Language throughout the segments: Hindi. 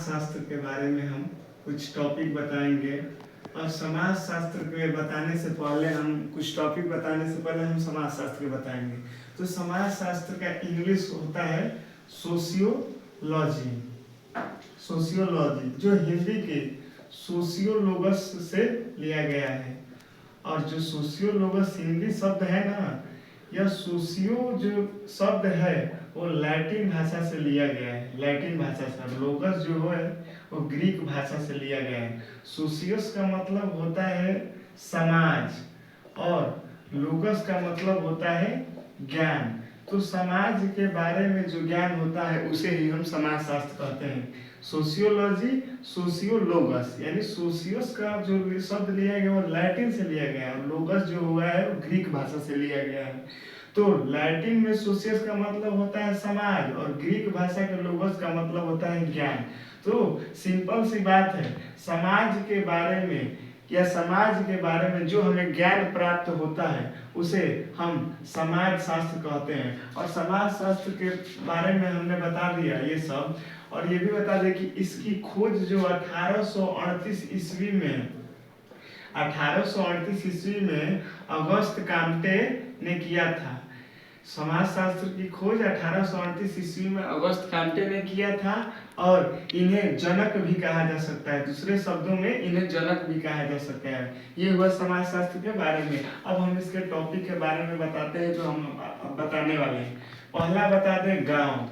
शास्त्र के बारे में हम कुछ टॉपिक बताएंगे। और समाज शास्त्र के बताने से पहले हम कुछ टॉपिक बताने से पहले हम समाज शास्त्र के बताएंगे। तो समाज शास्त्र का इंग्लिश होता है सोशियोलॉजी। सोशियोलॉजी जो हिंदी के सोशियोलोगस से लिया गया है। और जो सोशियोलोगस हिंदी शब्द है ना, यह सोशियो जो शब्द है वो लैटिन भाषा से लिया गया है। लैटिन भाषा से, लोगस जो है वो ग्रीक भाषा से लिया गया है। सोशियस का मतलब होता है समाज और लोगस का मतलब होता है ज्ञान। तो समाज के बारे में जो ज्ञान होता है उसे ही हम समाज शास्त्र कहते हैं। सोशियोलॉजी सोशियोलोगस, यानी सोशियस का जो शब्द लिया गया वो लैटिन से लिया गया है और लोगस जो हुआ है वो ग्रीक भाषा से लिया गया है। तो लैटिन में सोशियस का मतलब होता है समाज और ग्रीक भाषा के लोगस का मतलब होता है ज्ञान। तो सिंपल सी बात है, समाज के बारे में या समाज के बारे में जो हमें ज्ञान प्राप्त होता है उसे हम समाज शास्त्र कहते हैं। और समाज शास्त्र के बारे में हमने बता दिया ये सब। और ये भी बता दें कि इसकी खोज जो 1838 ईस्वी में 1838 ईस्वी में अगस्त काम्टे ने किया था। समाज शास्त्र की खोज 1838 ईस्वी में अगस्त काम्टे ने किया था। और इन्हें जनक भी कहा जा सकता है, दूसरे शब्दों में इन्हें जनक भी कहा जा सकता है। ये हुआ समाज शास्त्र के बारे में। अब हम इसके टॉपिक के बारे में बताते हैं जो हम बताने वाले हैं। पहला बता दें गांव।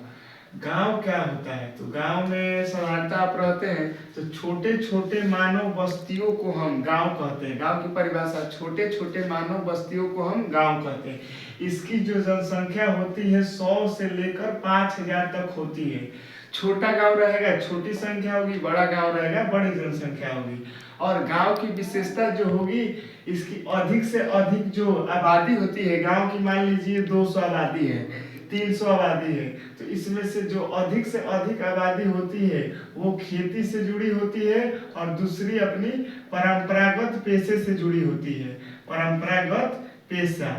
गांव क्या होता है? तो गांव में साधारणतः आप रहते हैं तो छोटे छोटे मानव बस्तियों को हम गांव कहते हैं। गांव की परिभाषा, छोटे छोटे मानव बस्तियों को हम गांव कहते हैं। इसकी जो जनसंख्या होती है 100 से लेकर 5000 तक होती है। छोटा गांव रहेगा छोटी संख्या होगी, बड़ा गांव रहेगा बड़ी जनसंख्या होगी। और गांव की विशेषता जो होगी, इसकी अधिक से अधिक जो आबादी होती है, गांव की मान लीजिए 200 आबादी है, 300 आबादी है, तो इसमें से जो अधिक से अधिक आबादी होती है वो खेती से जुड़ी होती है और दूसरी अपनी परंपरागत पेशे से जुड़ी होती है। परंपरागत पेशा,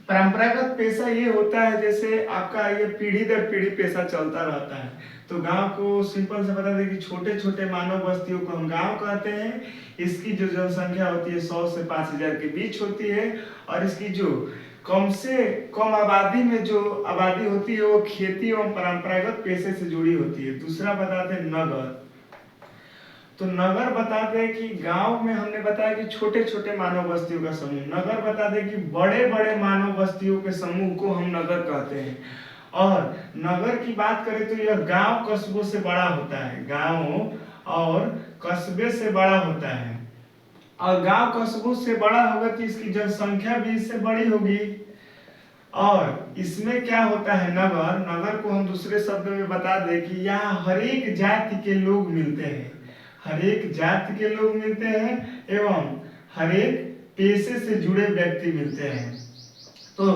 परंपरागत पेशा ये होता है जैसे आपका ये पीढ़ी दर पीढ़ी पेशा चलता रहता है। तो गांव को सिंपल से बता दें कि छोटे छोटे मानव बस्तियों को हम गांव कहते हैं। इसकी जो जनसंख्या होती है 100 से 5000 के बीच होती है। और इसकी जो कम से कम आबादी में जो आबादी होती है वो खेती एवं परंपरागत पेशे से जुड़ी होती है। दूसरा बताते हैं नगर। तो नगर बताते हैं कि गांव में हमने बताया कि छोटे छोटे मानव बस्तियों का समूह। नगर बता दें कि बड़े बड़े मानव बस्तियों के समूह को हम नगर कहते हैं। और नगर की बात करें तो यह गांव कस्बों से बड़ा होता है। गांव और कस्बे से बड़ा होता है। और गांव कस्बों से बड़ा होगा तो इसकी जनसंख्या भी इससे बड़ी होगी। और इसमें क्या होता है, नगर, नगर को हम दूसरे शब्द में बता दें कि यहाँ हर एक जाति के लोग मिलते हैं। हर एक जाति के लोग मिलते हैं एवं हर एक पेशे से जुड़े व्यक्ति मिलते हैं। तो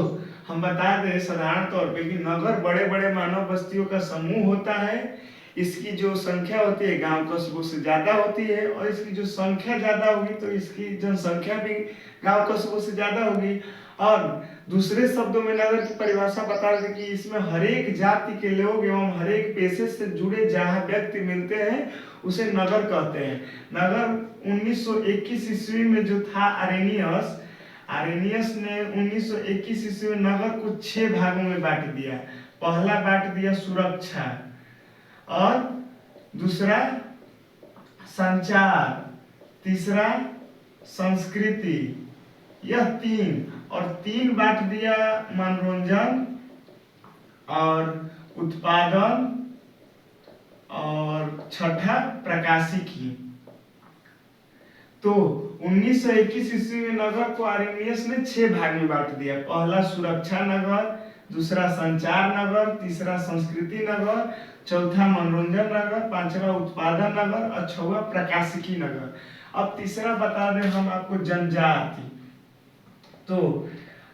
हम बता दें साधारण तौर पे कि नगर बड़े बड़े मानव बस्तियों का समूह होता है। इसकी जो संख्या होती है गांव कस्बों से ज्यादा होती है। और इसकी जो संख्या ज्यादा होगी तो इसकी जनसंख्या भी गांव कस्बों से ज्यादा होगी। और दूसरे शब्दों में नगर की परिभाषा बता दें कि इसमें हर एक जाति के लोग एवं हर एक पेशे से जुड़े जहाँ व्यक्ति मिलते हैं उसे नगर कहते हैं। नगर 1921 ईस्वी में जो था आरेनियस ने 1921 ईस्वी में नगर को 6 भागों में बांट दिया। पहला बांट दिया सुरक्षा, और दूसरा संचार, तीसरा संस्कृति, यह 3, और 3 बांट दिया मनोरंजन और उत्पादन, और छठा प्रकाशिकी। तो 1921 ईस्वी में नगर को आरेनियस ने 6 भाग में बांट दिया। पहला सुरक्षा नगर, दूसरा संचार नगर, तीसरा संस्कृति नगर, चौथा मनोरंजन नगर, पांचवा उत्पादन नगर और छठवा प्रकाशिकी नगर। अब तीसरा बता दें हम आपको जनजाति। तो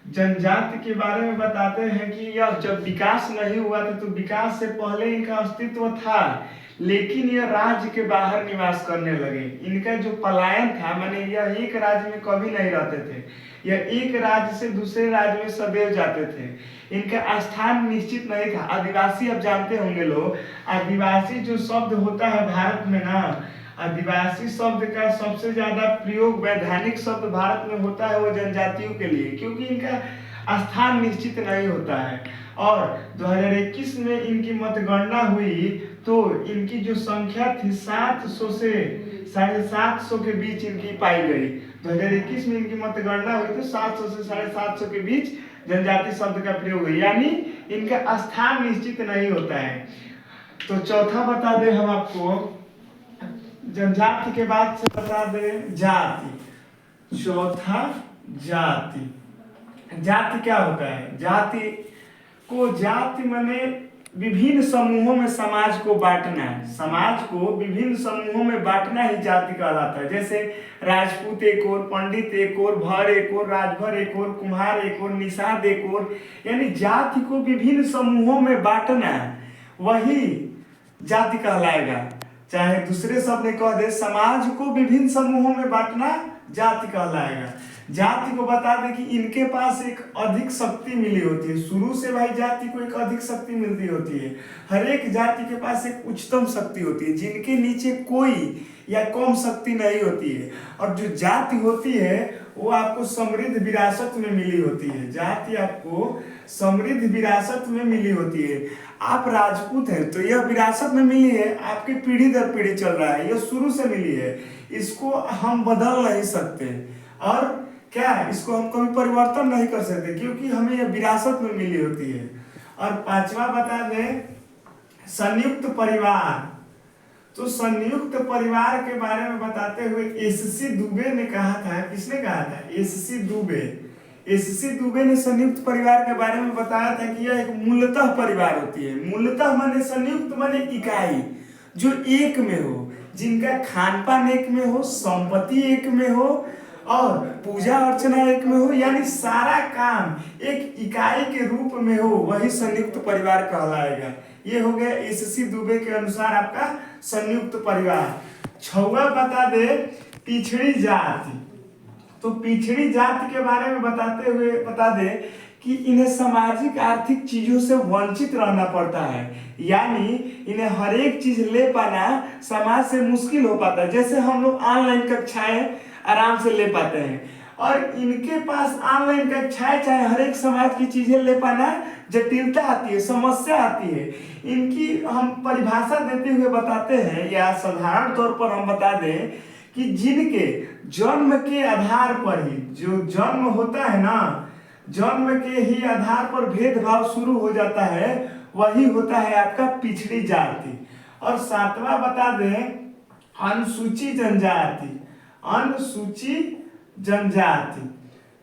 जनजाति के बारे में बताते हैं कि यह जब विकास नहीं हुआ था तो विकास से पहले इनका अस्तित्व था, लेकिन यह राज्य के बाहर निवास करने लगे। इनका जो पलायन था, माने यह एक राज्य में कभी नहीं रहते थे, यह एक राज्य से दूसरे राज्य में सदैव जाते थे। इनका स्थान निश्चित नहीं था। आदिवासी, आप जानते होंगे लोग, आदिवासी जो शब्द होता है भारत में ना, आदिवासी शब्द का सबसे ज्यादा प्रयोग वैधानिक शब्द भारत में होता है वो जनजातियों के लिए, क्योंकि इनका स्थान निश्चित नहीं होता है। और 2021 में इनकी मतगणना हुई तो इनकी जो संख्या थी 700 से 750 के बीच इनकी पाई गई। 2021 में इनकी मतगणना हुई तो 700 से 750 के बीच जनजाति शब्द का प्रयोग हुआ, यानी इनका स्थान निश्चित नहीं होता है। तो चौथा बता दें हम आपको, जनजाति के बाद से बता दें जाति। चौथा जाति। जाति क्या होता है? जाति माने विभिन्न समूहों में समाज को बांटना है। समाज को विभिन्न समूहों में बांटना ही जाति कहलाता है। जैसे राजपूत एक और, पंडित एक और, भर एक और, राजभर एक और, कुम्हार एक और, निषाद एक और, यानी जाति को विभिन्न समूहों में बांटना वही जाति कहलाएगा। चाहे दूसरे शब्द में कह दे, समाज को विभिन्न समूहों में बांटना जाति कहलाएगा। जाति को बता दें कि इनके पास एक अधिक शक्ति मिली होती है। शुरू से भाई जाति को एक अधिक शक्ति मिलती होती है। हर एक जाति के पास एक उच्चतम शक्ति होती है, जिनके नीचे कोई या कम शक्ति नहीं होती है। और जो जाति होती है वो आपको समृद्ध विरासत में मिली होती है। जाति आपको समृद्ध विरासत में मिली होती है। आप राजपूत हैं तो यह विरासत में मिली है, आपकी पीढ़ी दर पीढ़ी चल रहा है, यह शुरू से मिली है, इसको हम बदल नहीं सकते। और क्या इसको हम कभी परिवर्तन नहीं कर सकते, क्योंकि हमें यह विरासत में मिली होती है। और पांचवा बता दें संयुक्त परिवार। तो संयुक्त परिवार के बारे में बताते हुए एससी दुबे ने कहा था, किसने कहा था? एससी दुबे। एससी दुबे ने संयुक्त परिवार के बारे में बताया था कि यह एक मूलतः परिवार होती है। मूलतः माने संयुक्त माने इकाई जो एक में हो, जिनका खान पान एक में हो, संपत्ति एक में हो और पूजा अर्चना एक में हो, यानी सारा काम एक इकाई के रूप में हो, वही संयुक्त परिवार कहलाएगा। ये हो गया एससी दुबे के अनुसार आपका संयुक्त परिवार। छठवां बता दे पिछड़ी जाति। तो पिछड़ी जाति के बारे में बताते हुए बता दे कि इन्हें सामाजिक आर्थिक चीजों से वंचित रहना पड़ता है, यानी इन्हें हर एक चीज ले पाना समाज से मुश्किल हो पाता है। जैसे हम लोग ऑनलाइन कक्षाएं आराम से ले पाते हैं, और इनके पास ऑनलाइन कक्षाएं चाहे हर एक समाज की चीजें ले पाना जटिलता आती है, समस्या आती है। इनकी हम परिभाषा देते हुए बताते हैं, या साधारण तौर पर हम बता दें कि जिनके जन्म के आधार पर ही, जो जन्म होता है ना, जन्म के ही आधार पर भेदभाव शुरू हो जाता है, वही होता है आपका पिछड़ी जाति। और सातवां बता दें अनुसूचित जनजाति। अनुसूचित जनजाति।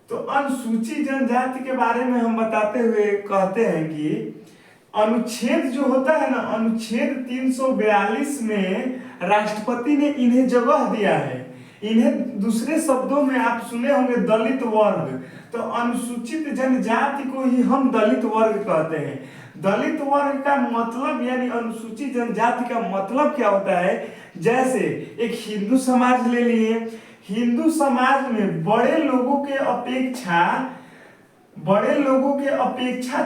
तो अनुसूचित जनजाति के बारे में हम बताते हुए कहते हैं कि अनुच्छेद जो होता है ना, अनुच्छेद 342 में राष्ट्रपति ने इन्हें जगह दिया है। इन्हें दूसरे शब्दों में आप सुने होंगे दलित वर्ग। तो अनुसूचित जनजाति को ही हम दलित वर्ग कहते हैं। दलित वर्ग का मतलब यानी अनुसूचित जनजाति का मतलब क्या होता है? जैसे एक हिंदू समाज ले लिए, हिंदू समाज में बड़े लोगों के अपेक्षा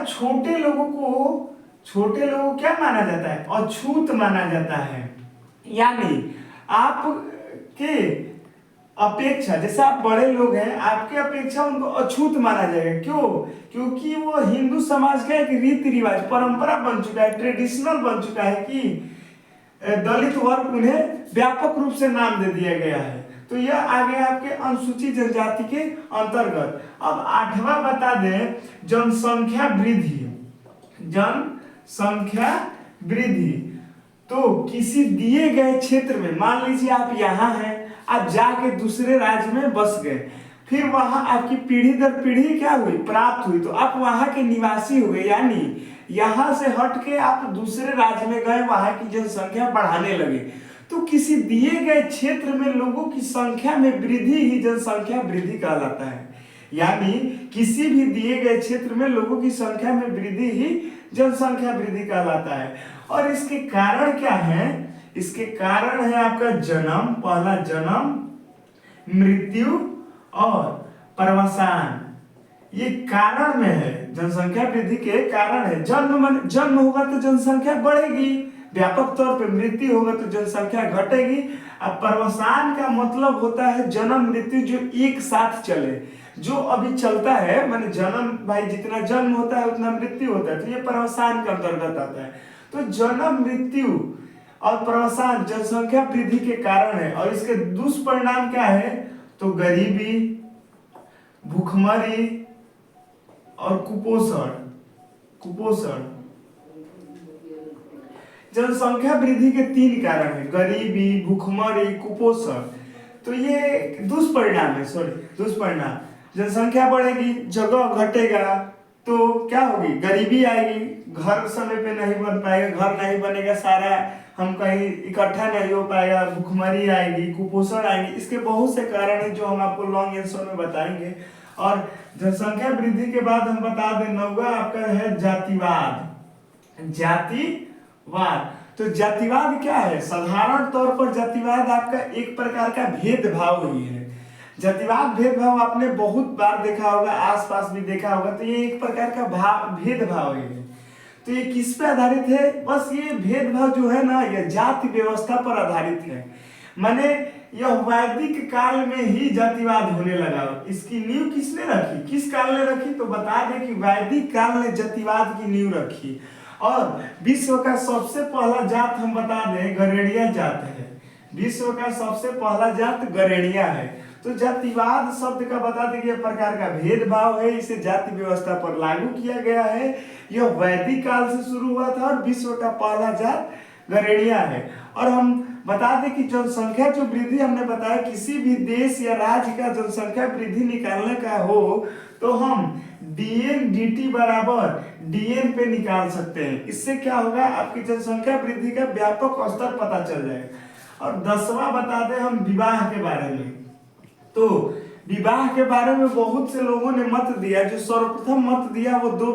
छोटे लोगों को क्या माना जाता है? अछूत माना जाता है। यानी आपके अपेक्षा, जैसे आप बड़े लोग हैं, आपके अपेक्षा उनको अछूत माना जाएगा। क्यों? क्योंकि वो हिंदू समाज का एक रीति रिवाज, परंपरा बन चुका है, ट्रेडिशनल बन चुका है कि दलित वर्ग उन्हें व्यापक रूप से नाम दे दिया गया है। तो यह आ गया आपके अनुसूचित जनजाति के अंतर्गत। अब आठवां बता दें जनसंख्या वृद्धि। जनसंख्या वृद्धि। तो किसी दिए गए क्षेत्र में, मान लीजिए आप यहाँ हैं, आप जाके दूसरे राज्य में बस गए, फिर वहां आपकी पीढ़ी दर पीढ़ी क्या हुई? प्राप्त हुई, तो आप वहां के निवासी हुए, यानी यहां से हट के आप दूसरे राज्य में गए, वहां की जनसंख्या बढ़ाने लगे। तो किसी दिए गए क्षेत्र में लोगों की संख्या में वृद्धि ही जनसंख्या वृद्धि कहलाता है। यानी किसी भी दिए गए क्षेत्र में लोगों की संख्या में वृद्धि ही जनसंख्या वृद्धि कहलाता है। और इसके कारण क्या है? इसके कारण है आपका जन्म, पहला जन्म, मृत्यु और प्रवसान। ये कारण में है, जनसंख्या वृद्धि के कारण है। जन्म होगा तो जनसंख्या बढ़ेगी व्यापक तौर पे, मृत्यु होगा तो जनसंख्या घटेगी। अब प्रवसान का मतलब होता है जन्म मृत्यु जो एक साथ चले, जो अभी चलता है, माने जन्म, भाई जितना जन्म होता है उतना मृत्यु होता है, तो ये प्रवसान के अंतर्गत आता है। तो जन्म मृत्यु और प्रवसान जनसंख्या वृद्धि के कारण है। और इसके दुष्परिणाम क्या है, तो गरीबी, भूखमरी और कुपोषण। जनसंख्या वृद्धि के 3 कारण है, गरीबी, भूखमरी, कुपोषण। तो ये दुष्परिणाम है, दुष्परिणाम। जनसंख्या बढ़ेगी, जगह घटेगा तो क्या होगी, गरीबी आएगी, घर समय पे नहीं बन पाएगा, घर नहीं बनेगा, सारा हम कहीं इकट्ठा नहीं हो पाएगा, भूखमरी आएगी, कुपोषण आएगी। इसके बहुत से कारण हैं जो हम आपको लॉन्ग आंसर में बताएंगे। और जनसंख्या वृद्धि के बाद हम बता दें, 9वां आपका है जातिवाद। तो जातिवाद क्या है, साधारण तौर पर जातिवाद आपका एक प्रकार का भेदभाव ही है। जातिवाद भेदभाव आपने बहुत बार देखा होगा, आसपास भी देखा होगा, तो ये एक प्रकार का भेदभाव है। तो ये किस पे आधारित है, बस ये भेदभाव जो है ना, ये जाति व्यवस्था पर आधारित है। माने यह वैदिक काल में ही जातिवाद होने लगा। इसकी नींव किसने रखी, किस काल ने रखी, तो बता दें कि वैदिक काल ने जातिवाद की नींव रखी। और विश्व का सबसे पहला जात हम बता दें गरेड़िया जात है। विश्व का सबसे पहला जात गरेड़िया है। तो जातिवाद शब्द का बता दें कि यह प्रकार का भेदभाव है, इसे जाति व्यवस्था पर लागू किया गया है। यह वैदिक काल से शुरू हुआ था और विश्व का पहला जात गरेड़िया है। और हम बता दें कि जनसंख्या जो वृद्धि हमने बताया, किसी भी देश या राज्य का जनसंख्या वृद्धि निकालने का हो तो हम dn dt बराबर dn पे निकाल सकते हैं। इससे क्या होगा, आपकी जनसंख्या वृद्धि का व्यापक स्तर पता चल जाएगा। और 10वां बता दें हम विवाह के बारे में। तो विवाह के बारे में बहुत से लोगों ने मत दिया। जो सर्वप्रथम मत दिया वो दो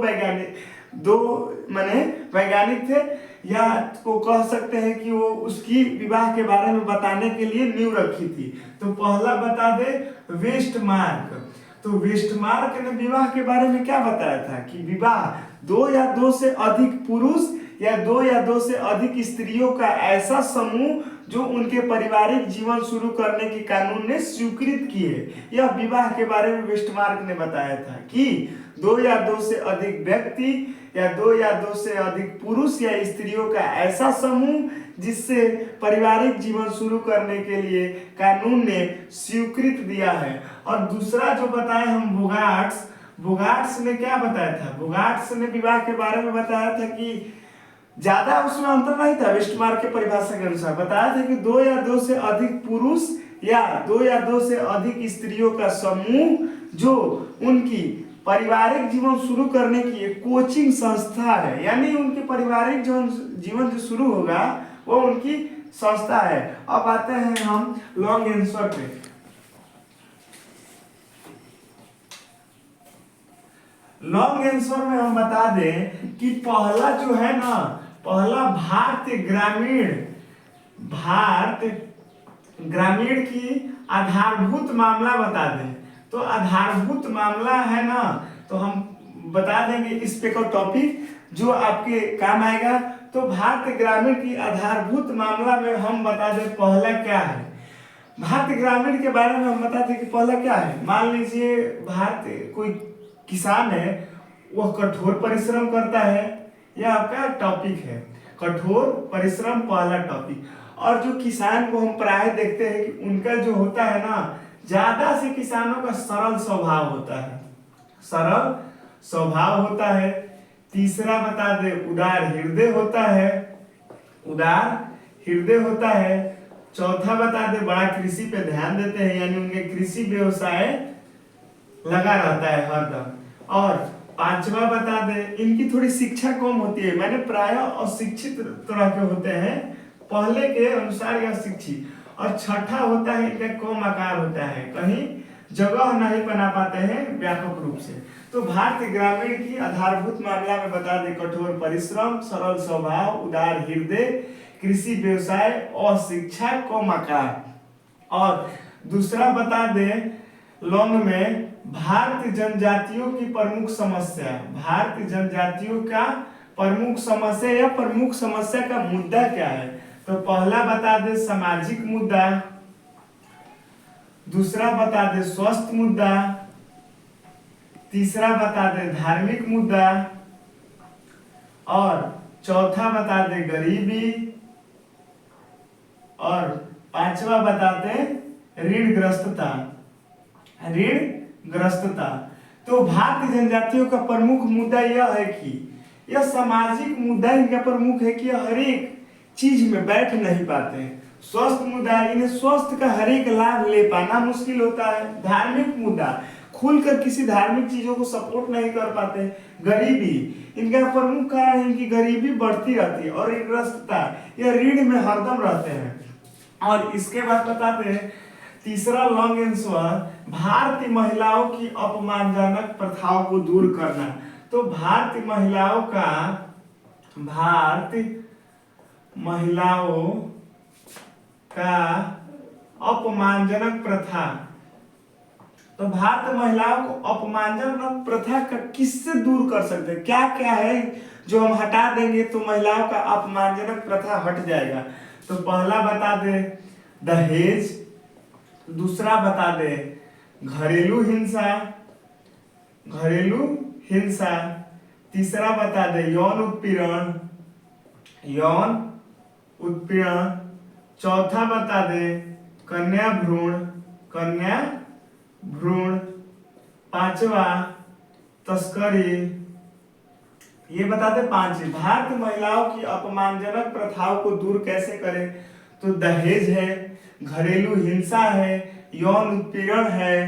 वैज्ञानिक थे, या को कह सकते हैं कि वो उसकी विवाह के बारे में बताने के लिए नींव रखी थी। तो पहला बता दे वेस्टमार्क। तो वेस्टमार्क ने विवाह के बारे में क्या बताया था कि विवाह 2 या 2 से अधिक पुरुष या 2 या 2 से अधिक स्त्रियों का ऐसा समूह जो उनके पारिवारिक जीवन शुरू करने की कानून ने स्वीकृत किए। यह विवाह के बारे में वेस्टमार्क ने बताया था कि 2 या 2 से अधिक व्यक्ति या 2 या 2 से अधिक पुरुष या स्त्रियों का ऐसा समूह जिससे पारिवारिक जीवन शुरू करने के लिए कानून ने स्वीकृत दिया है। और दूसरा जो बताए हम बोगार्ट्स ने क्या बताया था, बोगार्ट्स ने विवाह के बारे में बताया था कि ज्यादा उसमें अंतर नहीं था। वेस्टमार्क के परिभाषा के अनुसार बताया था कि 2 या 2 से अधिक पुरुष या 2 या 2 से अधिक स्त्रियों का समूह जो उनकी पारिवारिक जीवन शुरू करने की एक कोचिंग संस्था है, यानी उनके पारिवारिक जीवन जो शुरू होगा वो उनकी संस्था है। अब आते हैं हम लॉन्ग आंसर पे। लॉन्ग आंसर में हम बता दें कि पहला जो है ना, पहला भारत ग्रामीण की आधारभूत मामला बता दें। तो आधारभूत मामला है ना, तो हम बता देंगे इस पे का टॉपिक जो आपके काम आएगा। तो भारत ग्रामीण की आधारभूत मामला में हम बता दें पहला क्या है। भारत ग्रामीण के बारे में हम बता दें कि पहला क्या है। मान लीजिए भारत कोई किसान है, वह कठोर परिश्रम करता है, यह आपका टॉपिक है, कठोर परिश्रम पहला टॉपिक। और जो किसान को हम प्राय देखते हैं कि उनका जो होता है ना, ज्यादा से किसानों का सरल स्वभाव होता है। तीसरा बता दे उदार हृदय होता है। चौथा बता दे बड़ा कृषि पे ध्यान देते हैं, यानी उनके कृषि व्यवसाय लगा रहता है हरदम। और 5वां बता दे इनकी थोड़ी शिक्षा कम होती है, मैंने प्राय अशिक्षित तरह के होते हैं पहले के अनुसार या शिक्षित। और 6ठा होता है इनका कम आकार होता है, कहीं जगह नहीं बना पाते हैं व्यापक रूप से। तो भारत ग्रामीण की आधारभूत मामला में बता दे कठोर परिश्रम, सरल स्वभाव, उदार हृदय, कृषि व्यवसाय और शिक्षा को मकान। और दूसरा बता दे लॉन्ग में भारतीय जनजातियों की प्रमुख समस्या। भारतीय जनजातियों का प्रमुख समस्या या प्रमुख समस्या का मुद्दा क्या है। तो पहला बता दे सामाजिक मुद्दा, दूसरा बता दे स्वास्थ्य मुद्दा, तीसरा बता दे धार्मिक मुद्दा और चौथा बता दे गरीबी और पांचवा बता दे ऋणग्रस्तता। ऋणग्रस्तता। तो भारतीय जनजातियों का प्रमुख मुद्दा यह है कि यह सामाजिक मुद्दा इनका प्रमुख है कि हर एक चीज में बैठ नहीं पाते हैं। स्वास्थ्य मुद्दा, इन्हें स्वास्थ्य का हर एक लाभ ले पाना मुश्किल होता है। धार्मिक मुद्दा, खुलकर किसी धार्मिक चीजों को सपोर्ट नहीं कर पाते। गरीबी, इनका प्रमुख कारण है इनकी गरीबी बढ़ती रहती है। और ऋणग्रस्तता, यह ऋण में हरदम रहते हैं। और इसके बाद बताते हैं तीसरा लॉन्ग आंसर, भारतीय महिलाओं की अपमानजनक प्रथाओं को दूर करना। तो भारतीय महिलाओं का अपमानजनक प्रथा। तो भारतीय महिलाओं को अपमानजनक प्रथा का किससे दूर कर सकते हैं, क्या क्या है जो हम हटा देंगे तो महिलाओं का अपमानजनक प्रथा हट जाएगा। तो पहला बता दे दहेज, दूसरा बता दे घरेलू हिंसा, तीसरा बता दे यौन उत्पीड़न, चौथा बता दे कन्या भ्रूण, पांचवा तस्करी। ये बता दे पांच। भारतीय महिलाओं की अपमानजनक प्रथाओं को दूर कैसे करें। तो दहेज है, घरेलू हिंसा है, यौन उत्पीड़न है,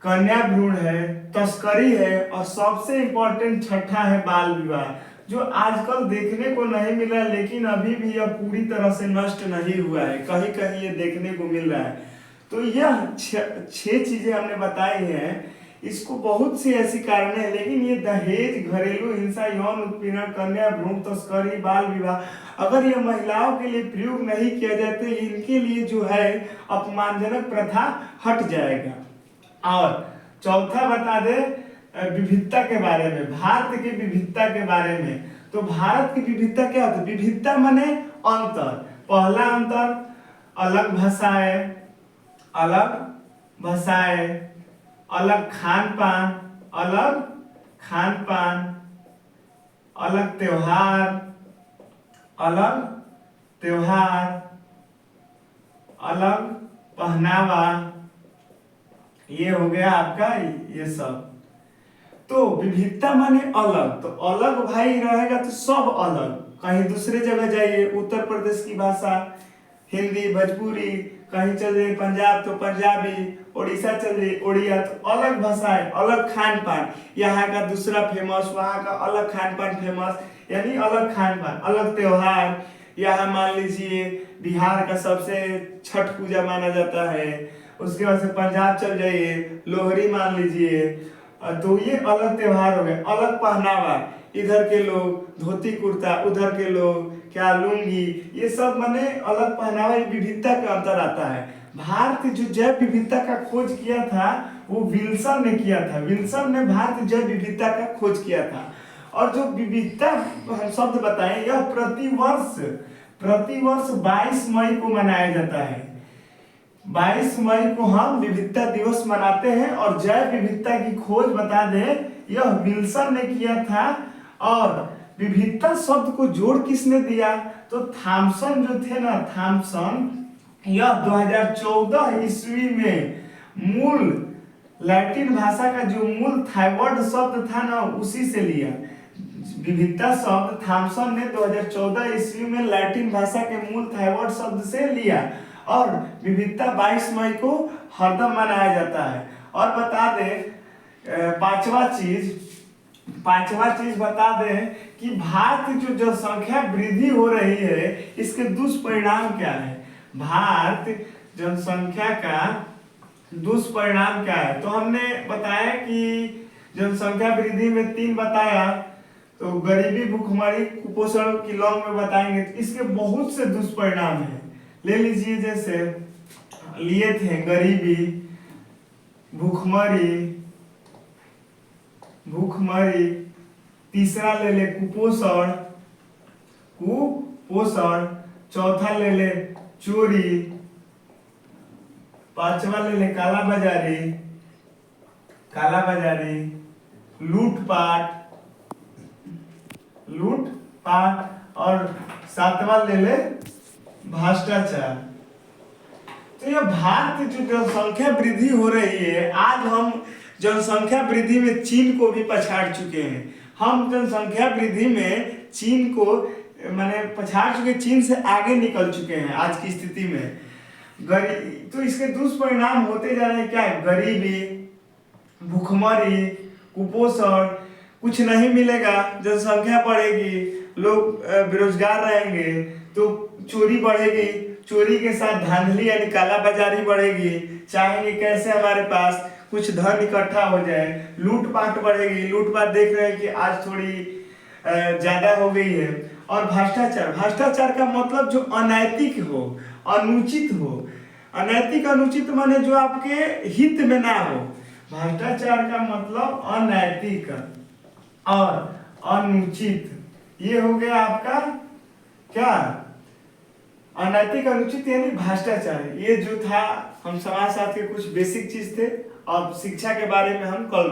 कन्या भ्रूण है, तस्करी है और सबसे इंपॉर्टेंट छठा है बाल विवाह, जो आजकल देखने को नहीं मिला लेकिन अभी भी यह पूरी तरह से नष्ट नहीं हुआ है, कहीं कहीं ये देखने को मिल रहा है। तो यह छह चीजें हमने बताई हैं। इसको बहुत सी ऐसी कारण है, लेकिन ये दहेज, घरेलू हिंसा, यौन उत्पीड़न, कन्या भ्रूण तस्करी, बाल विवाह, अगर ये महिलाओं के लिए प्रयोग नहीं किया जाए तो इनके लिए जो है अपमानजनक प्रथा हट जाएगा। और चौथा बता दे विविधता के बारे में, भारत की विविधता के बारे में। तो भारत की विविधता क्या होती है। विविधता माने अंतर। पहला अंतर अलग भाषाएं, अलग खान पान, अलग त्योहार, अलग पहनावा। ये हो गया आपका ये सब। तो विविधता माने अलग, तो अलग भाई रहेगा तो सब अलग। कहीं दूसरे जगह जाइए, उत्तर प्रदेश की भाषा हिंदी भोजपुरी, कहीं चल जाइए पंजाब तो पंजाबी, उड़ीसा चल जाइए उड़िया, तो अलग भाषाएं, अलग खान पान। यहाँ का दूसरा फेमस, वहाँ का अलग खान पान फेमस, यानी अलग खान पान, अलग त्योहार। यहाँ मान लीजिए बिहार का सबसे छठ पूजा माना जाता है। उसके बाद से पंजाब चल जाइए, लोहड़ी मान लीजिए। तो ये अलग त्योहार हो गए। अलग पहनावा, इधर के लोग धोती कुर्ता, उधर के लोग क्या लुंगी, ये सब माने अलग पहनावा। विविधता का अंतर आता है। भारत जो जैव विविधता का खोज किया था वो विल्सन ने किया था। विल्सन ने भारतीय जैव विविधता का खोज किया था। और जो विविधता हम शब्द बताएं, यह प्रतिवर्ष 22 मई को मनाया जाता है। 22 मई को हम विविधता दिवस मनाते हैं। और जैव विविधता की खोज बता दें, यह विल्सन ने किया था। और विविधता शब्द को जोड़ किसने दिया, तो थॉमसन जो थे ना, थॉमसन, यह 2014 ईस्वी में मूल लैटिन भाषा का जो मूल थाईवर्ड शब्द था ना, उसी से लिया। विविधता शब्द थॉमसन ने 2014 ईस्वी में लैटिन भाषा के मूल थाईवर्ड शब्द से लिया। और विविधता 22 मई को हरदम मनाया जाता है। और बता दे पांचवा चीज बता दें कि भारत की जो जनसंख्या वृद्धि हो रही है, इसके दुष्परिणाम क्या है। भारत जनसंख्या का दुष्परिणाम क्या है। तो हमने बताया कि जनसंख्या वृद्धि में 3 बताया। तो गरीबी, भूखमरी, कुपोषण की लॉन्ग में बताएंगे। तो इसके बहुत से दुष्परिणाम हैं। ले लीजिए, जैसे लिए थे गरीबी, भूखमरी, तीसरा ले ले कुपोषण, चौथा ले ले चोरी, पांचवा ले ले काला बाजारी, लूटपाट, और सातवां ले ले भ्रष्टाचार। तो यह भारत की जो जनसंख्या वृद्धि हो रही है, आज हम जनसंख्या वृद्धि में चीन को भी पछाड़ चुके हैं। हम जनसंख्या वृद्धि में चीन को माने पछाड़ चुके, चीन से आगे निकल चुके हैं आज की स्थिति में। तो इसके दुष्परिणाम होते जा रहे हैं। क्या है? गरीबी, भूखमरी, कुपोषण, कुछ नहीं मिलेगा, जनसंख्या बढ़ेगी, लोग बेरोजगार रहेंगे, तो चोरी बढ़ेगी, चोरी के साथ धांधली यानी काला बाजारी बढ़ेगी, चाहेंगे कैसे हमारे पास कुछ धन इकट्ठा हो जाए, लूटपाट बढ़ेगी, लूटपाट देख रहे हैं कि आज थोड़ी ज्यादा हो गई है। और भ्रष्टाचार का मतलब जो अनैतिक हो, अनुचित हो। अनैतिक अनुचित माने जो आपके हित में ना हो। भ्रष्टाचार का मतलब अनैतिक और अनुचित, ये हो गया आपका क्या? अनैतिक, अनुचित यानी भ्रष्टाचार। ये जो था हम समाजशास्त्र के कुछ बेसिक चीज थे। अब शिक्षा के बारे में हम कल